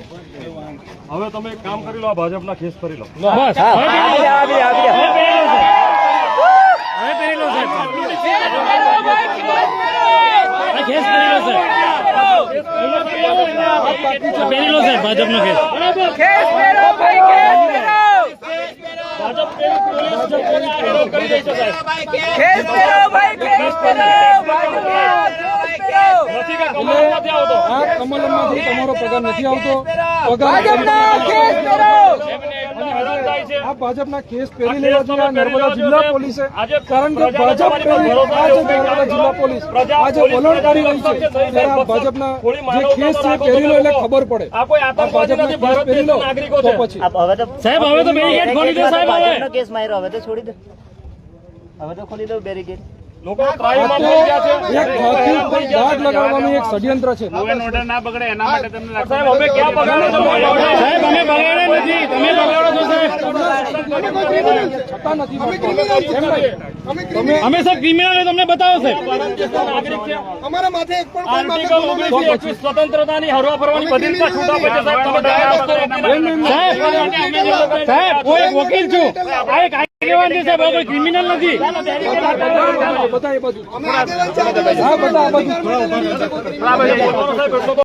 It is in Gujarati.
હવે તમે એક કામ કરી લો, આ ભાજપના કેસ કરી લો. બસ હવે પહેરી લો સાહેબ, કેસ પહેરી લો સાહેબ, પહેરી લો સાહેબ ભાજપનો કેસ. ભાજપ પોલીસ કરી દઈ છે સાહેબ. નથી કે કમલમાંથી આવતો. આ કમલમમાંથી તમારો પગાર નથી આવતો. આ ભાજપના કેસ પહેરી લેવા જોઈએ નર્મદા જિલ્લા પોલીસે, કારણ કે ભાજપ નર્મદા જિલ્લા પોલીસ આજે વલણ કરી રહી છે. ત્યારે આ ભાજપના જે કેસ છે પહેરી લો એટલે ખબર પડે. આ ભાજપના કેસ પહેરી લો તો પછી સાહેબ હવે તો બેરીકેડ ખોલી દો સાહેબ. હવે કેસ માર્યો, હવે તો છોડી દો, હવે તો ખોલી દો બેરીકેડ. લોકો ત્રાહીમામ થઈ ગયા છે. એક હાથી ઉપર દાગ લગાવવાનું એક ષડયંત્ર છે. ઓર્ડર ના બગડે એના માટે તમને સાહેબ અમે ક્યાં બગાડો છો? સાહેબ અમે બગાડે નથી, તમે બગાડો છો સાહેબ. છતાં નથી મળતો. એમ નહીં. અમે સાહેબ ક્રિમિનલ તમને બતાવો સાહેબ. નાગરિક છે. અમારા માથે એક પણ આર્ટિકલ 19 સ્વતંત્રતાની હરવા ફરવાની બધી રીતના છૂટ આપે છે સાહેબ. તમે ડાયરેક્ટ રસ્તો રોકી નથી. સાહેબ હું એક વકીલ છું, આ એક આગેવાન છે સાહેબ, કોઈ ક્રિમિનલ નથી. બધા એ બાજુ. હા બધા આ બાજુ.